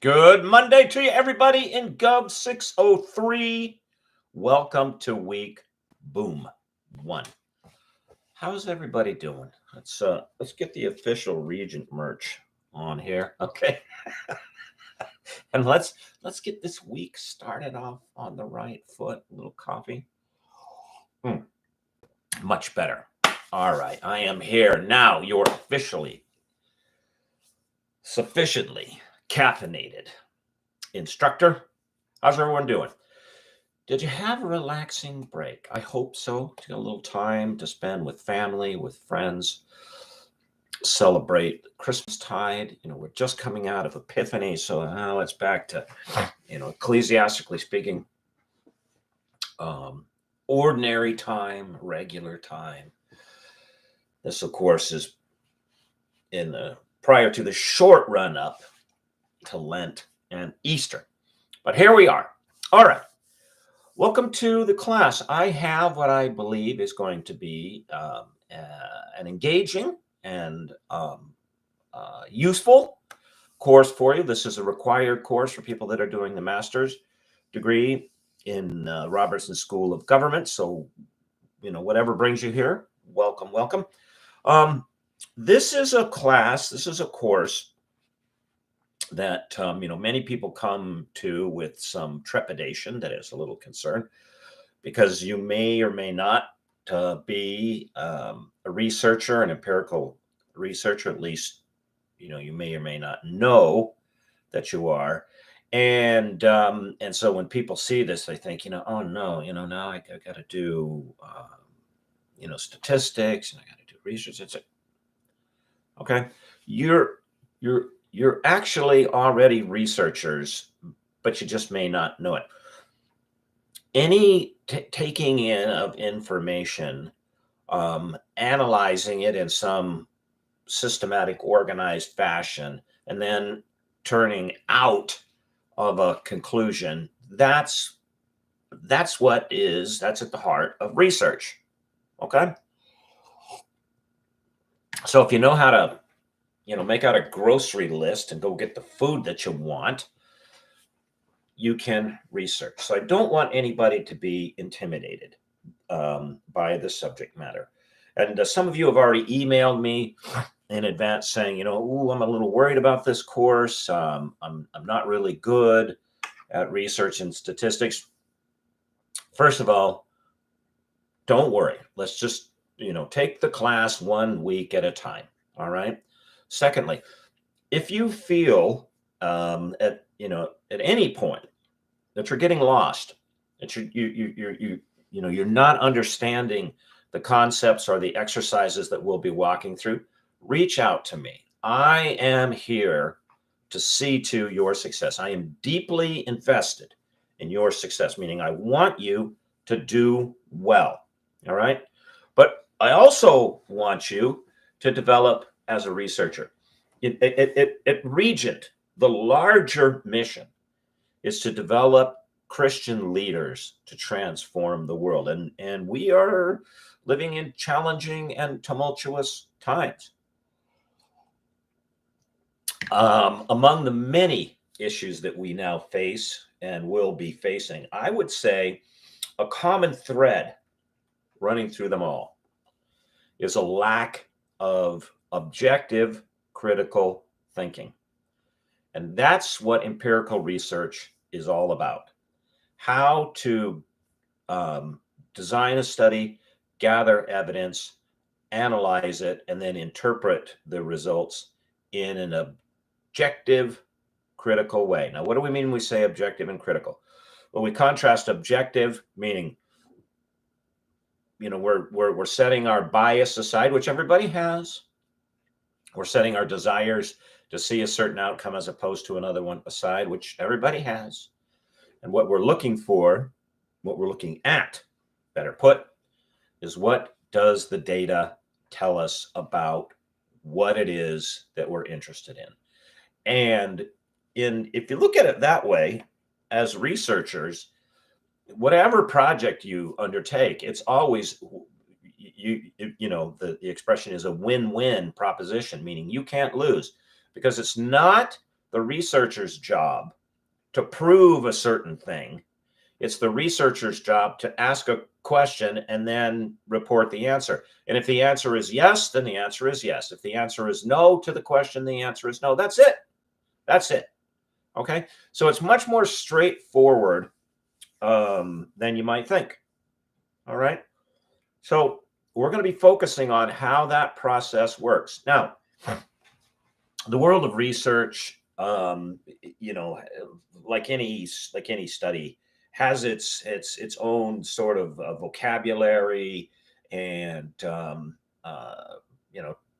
Good Monday to you, everybody in Gov 603. Welcome to week boom 1. How's everybody doing? Let's get the official Regent merch on here, okay? And let's get this week started off on the right foot. A little coffee. Much better. All right, I am here now. You're officially sufficiently caffeinated. Instructor, how's everyone doing? Did you have a relaxing break? I hope so. Took a little time to spend with family, with friends, celebrate Christmastide. We're just coming out of Epiphany, so now it's back to, ecclesiastically speaking, ordinary time, regular time. This, of course, is prior to the short run up to Lent and Easter. But here we are. All right. Welcome to the class. I have what I believe is going to be an engaging and useful course for you. This is a required course for people that are doing the master's degree in Robertson School of Government. So, whatever brings you here, welcome, welcome. This is a class, this is a course that many people come to with some trepidation, that is a little concern, because you may or may not be a researcher, an empirical researcher. At least you may or may not know that you are, and so when people see this, they think, oh no, now I got to do statistics, and I got to do research. It's okay. You're actually already researchers, but you just may not know it. Any taking in of information, analyzing it in some systematic, organized fashion, and then turning out of a conclusion, that's at the heart of research. Okay? So if you know how to make out a grocery list and go get the food that you want, you can research. So I don't want anybody to be intimidated by the subject matter. And some of you have already emailed me in advance saying, ooh, I'm a little worried about this course. I'm not really good at research and statistics. First of all, don't worry. Let's just, take the class 1 week at a time. All right. Secondly, if you feel at any point that you're getting lost, that you're not understanding the concepts or the exercises that we'll be walking through, reach out to me. I am here to see to your success. I am deeply invested in your success, meaning I want you to do well. All right. But I also want you to develop as a researcher. At Regent, the larger mission is to develop Christian leaders to transform the world. And we are living in challenging and tumultuous times. Among the many issues that we now face and will be facing, I would say a common thread running through them all is a lack of objective critical thinking. And that's what empirical research is all about. How to design a study, gather evidence, analyze it, and then interpret the results in an objective, critical way. Now, what do we mean when we say objective and critical? Well, we contrast objective, meaning we're setting our bias aside, which everybody has. We're setting our desires to see a certain outcome as opposed to another one aside, which everybody has. And what we're looking at, better put, is what does the data tell us about what it is that we're interested in. And if you look at it that way, as researchers, whatever project you undertake, it's always, the expression is a win-win proposition, meaning you can't lose, because it's not the researcher's job to prove a certain thing. It's the researcher's job to ask a question and then report the answer. And if the answer is yes, then the answer is yes. If the answer is no to the question, the answer is no. That's it. That's it. Okay. So it's much more straightforward than you might think. All right. So we're going to be focusing on how that process works. Now, the world of research, like any study, has its own sort of vocabulary and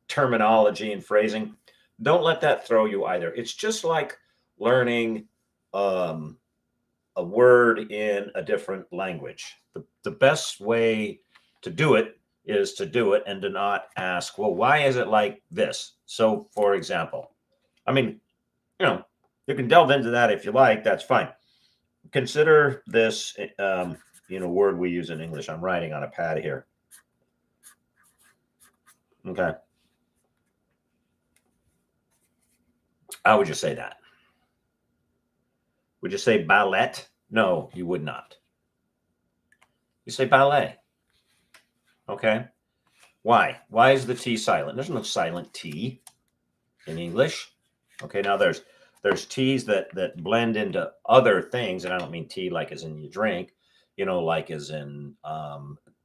terminology and phrasing. Don't let that throw you either. It's just like learning a word in a different language. The best way to do it is to do it and to not ask, well, why is it like this? So, for example, I mean, you can delve into that if you like. That's fine. Consider this, word we use in English. I'm writing on a pad here. Okay. How would you say that? Would you say ballet? No, you would not. You say ballet. Okay. Why? Why is the T silent? There's no silent T in English. Okay. Now there's T's that blend into other things, and I don't mean T like as in you drink, like as in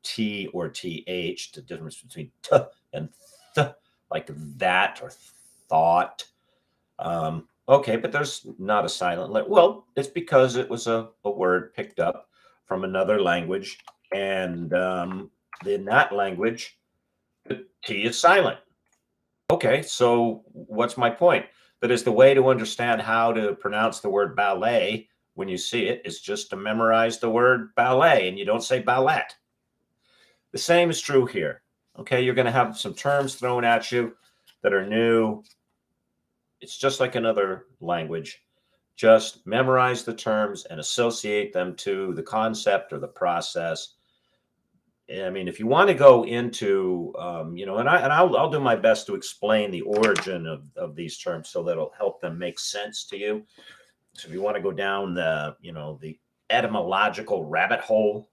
T or TH, the difference between T and th, like that or thought. Okay, but there's not a silent letter. Well, it's because it was a word picked up from another language, and in that language, the T is silent. Okay, so what's my point? That is the way to understand how to pronounce the word ballet when you see it is just to memorize the word ballet, and you don't say ballet. The same is true here. Okay, you're going to have some terms thrown at you that are new. It's just like another language. Just memorize the terms and associate them to the concept or the process. I mean, if you want to go into, I'll do my best to explain the origin of these terms so that'll help them make sense to you. So if you want to go down the etymological rabbit hole,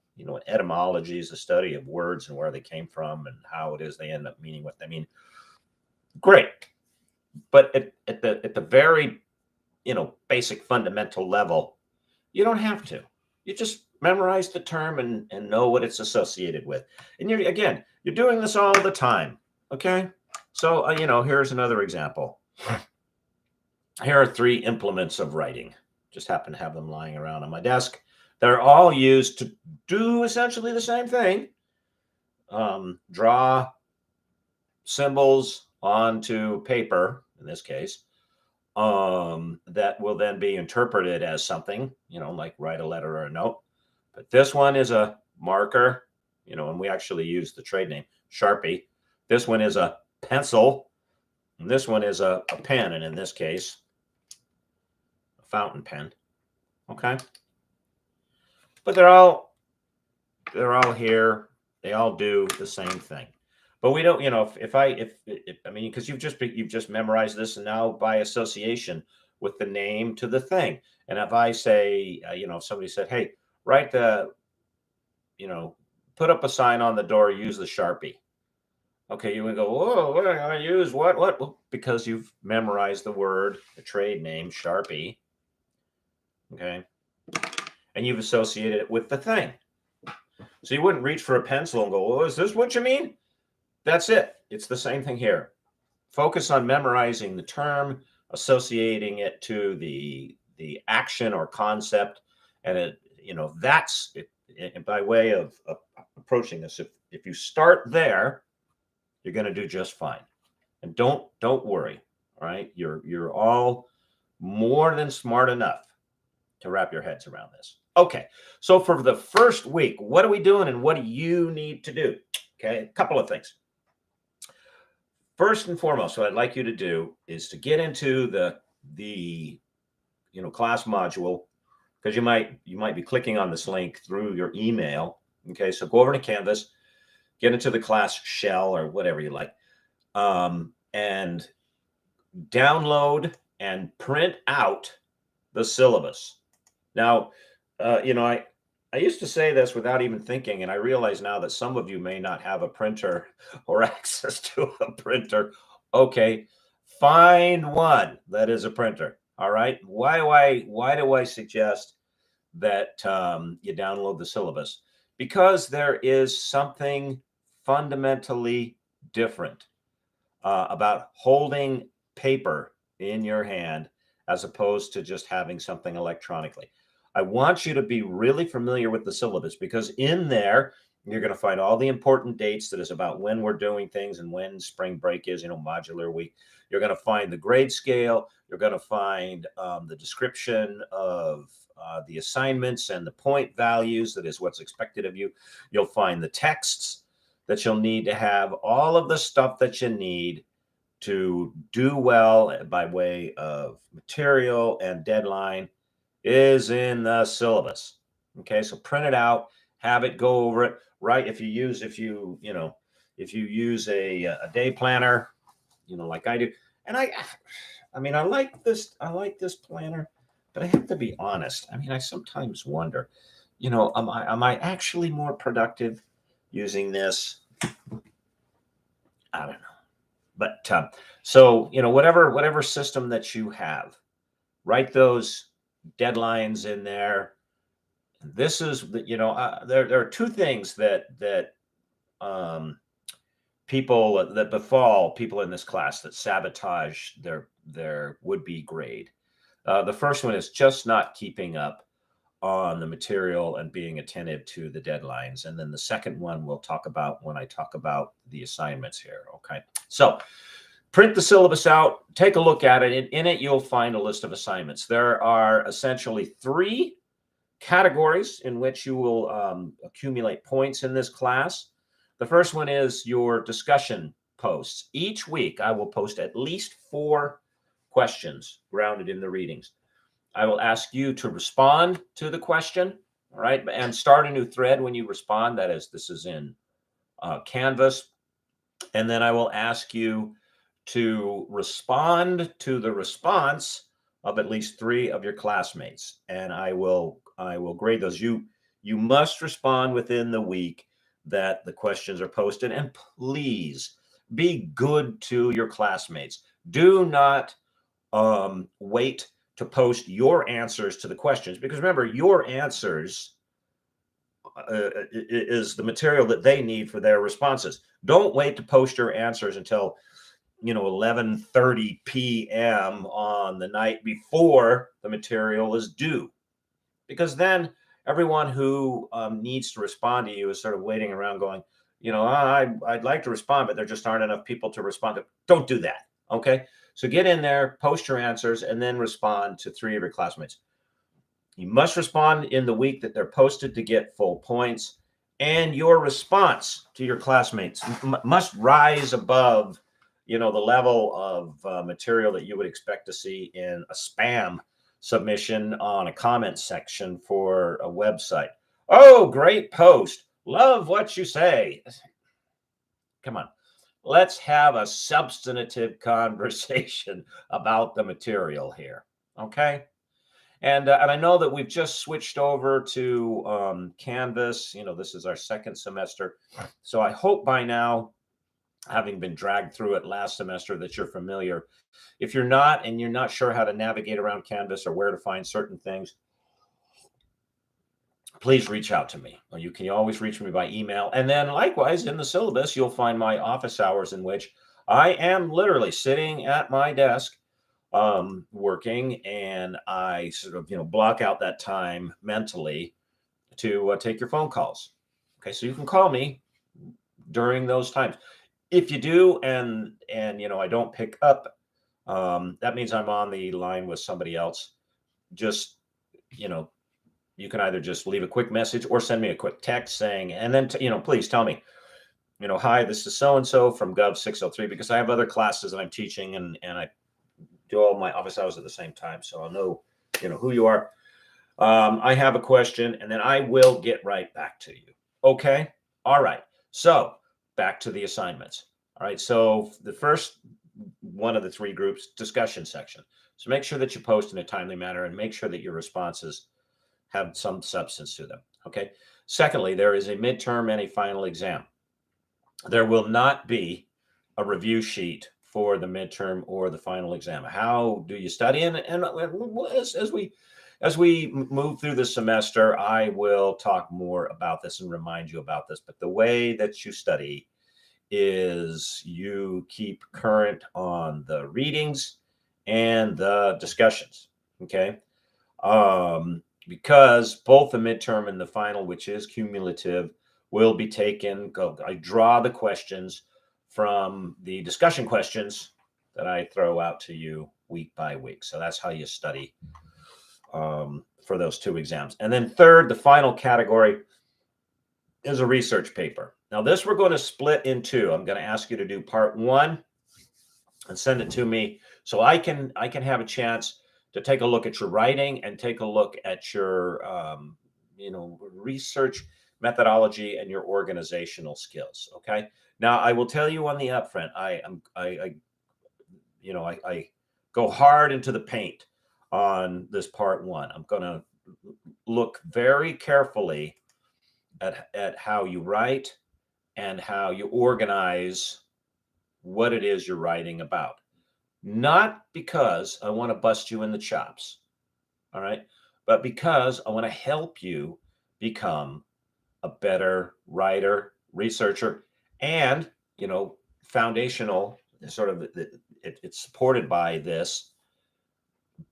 etymology is the study of words and where they came from and how it is they end up meaning what they mean. Great. But at the very, basic fundamental level, you don't have to. You just memorize the term and know what it's associated with. And you're doing this all the time. Okay. So, here's another example. Here are 3 implements of writing. Just happen to have them lying around on my desk. They're all used to do essentially the same thing. Draw symbols onto paper, in this case, that will then be interpreted as something, like write a letter or a note. But this one is a marker, and we actually use the trade name Sharpie. This one is a pencil, and this one is a pen, and in this case, a fountain pen. Okay. But they're all here. They all do the same thing. But we don't, because you've just memorized this, and now by association with the name to the thing. And if I say, if somebody said, hey, write put up a sign on the door, use the Sharpie. Okay, you would go, whoa, what am I going to use? What? Well, because you've memorized the word, the trade name, Sharpie. Okay. And you've associated it with the thing. So you wouldn't reach for a pencil and go, oh, is this what you mean? That's it. It's the same thing here. Focus on memorizing the term, associating it to the action or concept, and that's it. And by way of approaching this, if you start there, you're going to do just fine. And don't worry. All right, you're all more than smart enough to wrap your heads around this. Okay, so for the first week, what are we doing, and what do you need to do? Okay, a couple of things. First and foremost, what I'd like you to do is to get into the class module, because you might be clicking on this link through your email. Okay, so go over to Canvas, get into the class shell or whatever you like, and download and print out the syllabus. Now, I used to say this without even thinking, and I realize now that some of you may not have a printer or access to a printer. Okay, find one that is a printer. All right. Why do I suggest that you download the syllabus? Because there is something fundamentally different about holding paper in your hand as opposed to just having something electronically. I want you to be really familiar with the syllabus because in there, you're going to find all the important dates that is about when we're doing things and when spring break is, modular week. You're going to find the grade scale. You're going to find the description of the assignments and the point values. That is what's expected of you. You'll find the texts that you'll need to have, all of the stuff that you need to do well by way of material and deadline is in the syllabus. Okay, so print it out, have it, go over it. Right, if you use a day planner, like I do, and I like this planner, but I have to be honest. I sometimes wonder, am I actually more productive using this? I don't know. But so whatever system that you have, write those deadlines in there. This is there are two things that people that befall people in this class that sabotage their would-be grade. The first one is just not keeping up on the material and being attentive to the deadlines. And then the second one we'll talk about when I talk about the assignments here. Okay. So print the syllabus out, take a look at it. In it, you'll find a list of assignments. There are essentially 3 categories in which you will accumulate points in this class. The first one is your discussion posts. Each week, I will post at least 4 questions grounded in the readings. I will ask you to respond to the question, all right, and start a new thread when you respond. That is, this is in Canvas. And then I will ask you to respond to the response of at least 3 of your classmates, and I will grade those. You must respond within the week that the questions are posted, and please be good to your classmates. Do not wait to post your answers to the questions, because remember, your answers is the material that they need for their responses. Don't wait to post your answers until 11:30 p.m. on the night before the material is due, because then everyone who needs to respond to you is sort of waiting around going, I'd like to respond, but there just aren't enough people to respond to. Don't do that. Okay. So get in there, post your answers, and then respond to 3 of your classmates. You must respond in the week that they're posted to get full points, and your response to your classmates must rise above the level of material that you would expect to see in a spam submission on a comment section for a website. Oh, great post. Love what you say. Come on. Let's have a substantive conversation about the material here. Okay. And I know that we've just switched over to Canvas. This is our second semester. So I hope by now, having been dragged through it last semester, that you're familiar. If you're not, and you're not sure how to navigate around Canvas or where to find certain things, please reach out to me. You can always reach me by email. And then likewise, in the syllabus, you'll find my office hours in which I am literally sitting at my desk working, and I sort of, block out that time mentally to take your phone calls. Okay. So you can call me during those times. If you do, and I don't pick up, that means I'm on the line with somebody else. Just, you can either just leave a quick message or send me a quick text saying, and then, please tell me, hi, this is so-and-so from Gov 603, because I have other classes that I'm teaching, and I do all my office hours at the same time. So I'll know, who you are. I have a question, and then I will get right back to you. Okay. All right. So back to the assignments. All right. So the first one of the 3 groups, discussion section. So make sure that you post in a timely manner and make sure that your responses have some substance to them. Okay. Secondly, there is a midterm and a final exam. There will not be a review sheet for the midterm or the final exam. How do you study? And as we move through the semester, I will talk more about this and remind you about this. But the way that you study is you keep current on the readings and the discussions. Okay. Because both the midterm and the final, which is cumulative, will be taken. I draw the questions from the discussion questions that I throw out to you week by week. So that's how you study for those two exams. And then third, the final category is a research paper. Now this we're going to split in two. I'm going to ask you to do part one and send it to me so I can have a chance to take a look at your writing and take a look at your research methodology and your organizational skills. Okay. Now I will tell you on the upfront, I go hard into the paint on this part one. I'm going to look very carefully at how you write and how you organize what it is you're writing about. Not because I want to bust you in the chops, all right, but because I want to help you become a better writer, researcher, and, foundational, sort of, it's supported by this,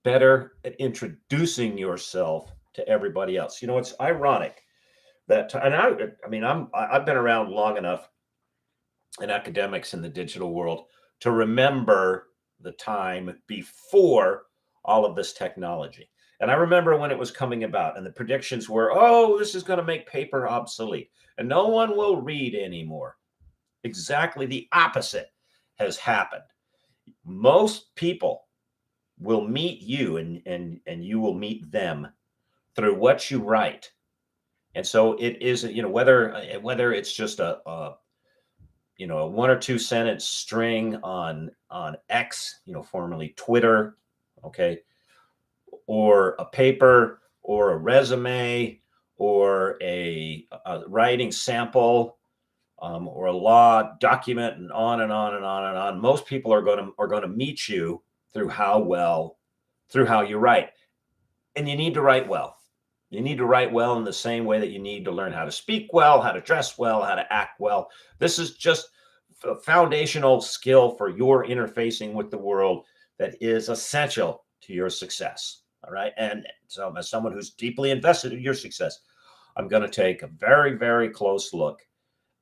better at introducing yourself to everybody else. It's ironic that, and I've been around long enough in academics in the digital world to remember the time before all of this technology. And I remember when it was coming about and the predictions were, oh, this is going to make paper obsolete and no one will read anymore. Exactly the opposite has happened. Most people will meet you and you will meet them through what you write. And so it is, whether it's just a 1 or 2 sentence string on X, formerly Twitter, okay, or a paper or a resume or a writing sample or a law document, and on and on and on and on. Most people are going to meet you through how you write, and you need to write well. You need to write well in the same way that you need to learn how to speak well, how to dress well, how to act well. This is just a foundational skill for your interfacing with the world that is essential to your success. All right. And so, as someone who's deeply invested in your success, I'm going to take a very, very close look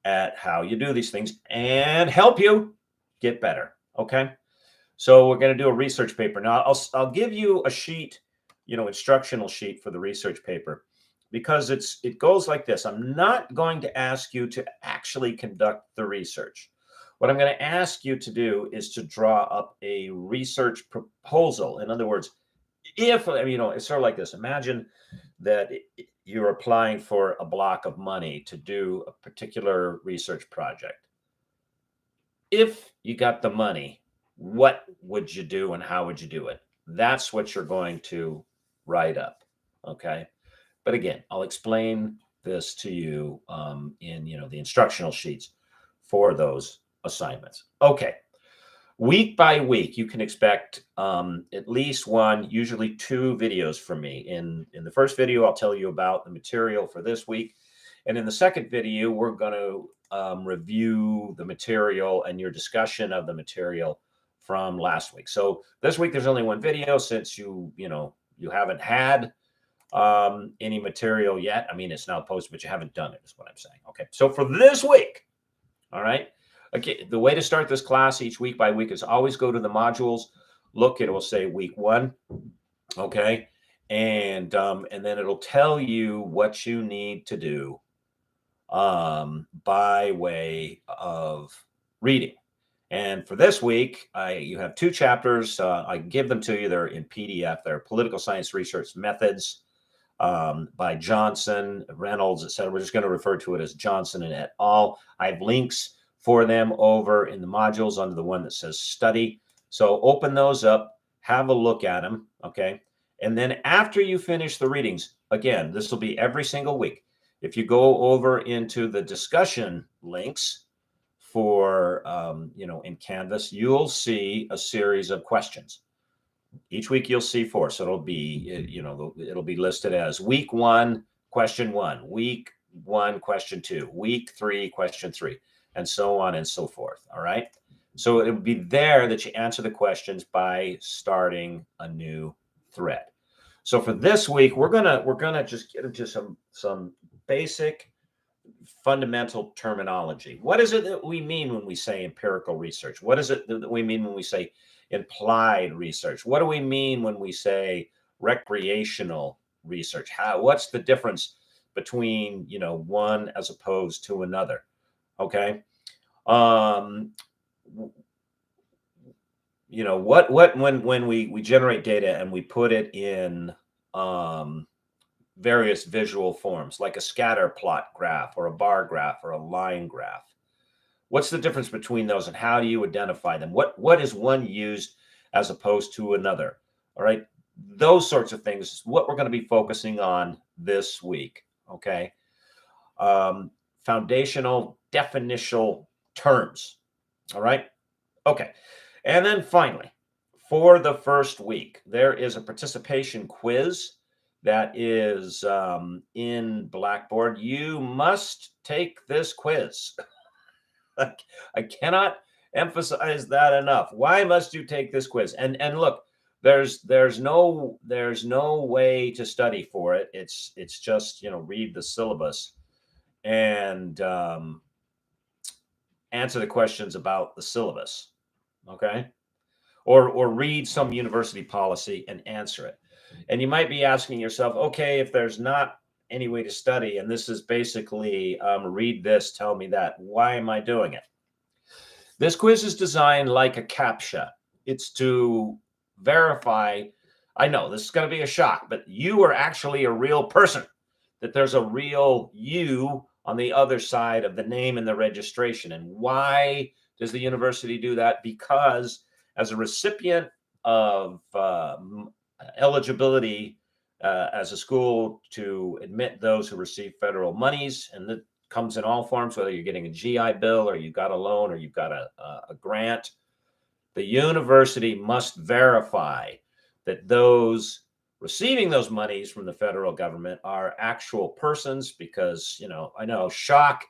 at how you do these things and help you get better. Okay. So we're going to do a research paper. Now I'll give you a sheet, instructional sheet for the research paper, because it goes like this. I'm not going to ask you to actually conduct the research. What I'm going to ask you to do is to draw up a research proposal. In other words, it's sort of like this. Imagine that you're applying for a block of money to do a particular research project. If you got the money, what would you do and how would you do it? That's what you're going to write up. Okay. But again, I'll explain this to you in the instructional sheets for those assignments. Okay. Week by week, you can expect at least one, usually 2 videos from me. In the first video, I'll tell you about the material for this week. And in the second video, we're going to review the material and your discussion of the material from last week. So this week, there's only one video since you haven't had any material yet. I mean, it's now posted, but you haven't done it, is what I'm saying. Okay. So for this week, all right. Okay. The way to start this class each week by week is always go to the modules, look, it will say week 1. Okay. And then it'll tell you what you need to do by way of reading. And for this week, you have 2 chapters. I give them to you. They're in PDF. They're Political Science Research Methods by Johnson, Reynolds, etc. We're just going to refer to it as Johnson and et al. I have links for them over in the modules under the one that says study. So open those up, have a look at them, okay? And then after you finish the readings, again, this will be every single week. If you go over into the discussion links for, in Canvas, you'll see a series of questions. Each week you'll see 4. So it'll be, it'll be listed as week 1, question 1, week 1, question 2, week 3, question 3, and so on and so forth. All right. So it would be there that you answer the questions by starting a new thread. So for this week, we're gonna just get into some basic fundamental terminology. What is it that we mean when we say empirical research? What is it that we mean when we say implied research? What do we mean when we say recreational research? What's the difference between, one as opposed to another? Okay. When we generate data and we put it in various visual forms, like a scatter plot graph or a bar graph or a line graph, what's the difference between those and how do you identify them? What is one used as opposed to another? All right. Those sorts of things is what we're going to be focusing on this week. Okay. Foundational definitional terms. All right. Okay. And then finally, for the first week, there is a participation quiz that is in Blackboard. You must take this quiz. I cannot emphasize that enough. Why must you take this quiz? And look, there's no way to study for it. It's just, read the syllabus and answer the questions about the syllabus. Okay. Or read some university policy and answer it. And you might be asking yourself, okay, if there's not any way to study, and this is basically read this, tell me that, why am I doing it? This quiz is designed like a CAPTCHA. It's to verify, I know this is going to be a shock, but you are actually a real person, that there's a real you on the other side of the name and the registration. And why does the university do that? Because as a recipient of eligibility as a school to admit those who receive federal monies, and that comes in all forms, whether you're getting a GI Bill or you've got a loan or you've got a grant, the university must verify that those receiving those monies from the federal government are actual persons, because, I know, shock,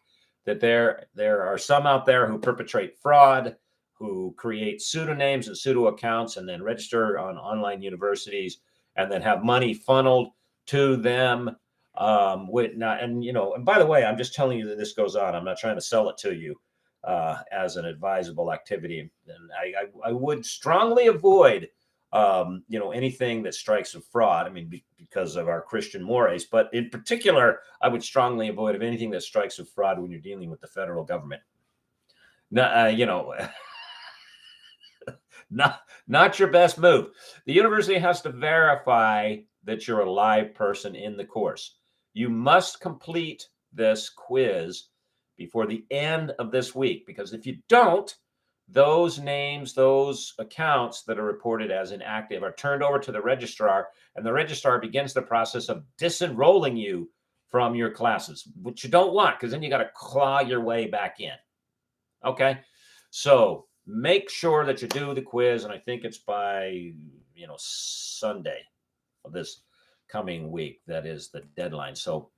that there are some out there who perpetrate fraud, who create pseudonyms and pseudo accounts and then register on online universities and then have money funneled to them. And by the way, I'm just telling you that this goes on. I'm not trying to sell it to you as an advisable activity. And I would strongly avoid, anything that strikes of fraud. I mean, because of our Christian mores, but in particular, I would strongly avoid anything that strikes of fraud when you're dealing with the federal government. Not your best move. The university has to verify that you're a live person in the course. You must complete this quiz before the end of this week, because if you don't, those names, those accounts that are reported as inactive are turned over to the registrar, and the registrar begins the process of disenrolling you from your classes, which you don't want, because then you got to claw your way back in. Okay. So make sure that you do the quiz, and I think it's by, Sunday of this coming week. That is the deadline. So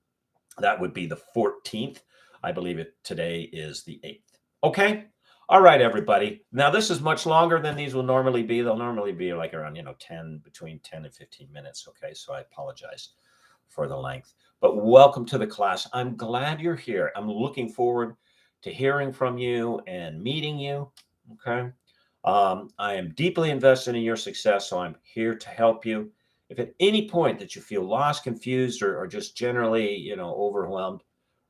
that would be the 14th. I believe today is the 8th. Okay. All right, everybody. Now, this is much longer than these will normally be. They'll normally be like around, between 10 and 15 minutes. Okay. So I apologize for the length, but welcome to the class. I'm glad you're here. I'm looking forward to hearing from you and meeting you. Okay. I am deeply invested in your success, so I'm here to help you. If at any point that you feel lost, confused, or just generally, overwhelmed,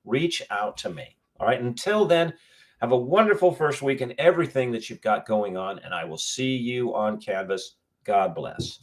reach out to me. All right. Until then, have a wonderful first week and everything that you've got going on, and I will see you on Canvas. God bless.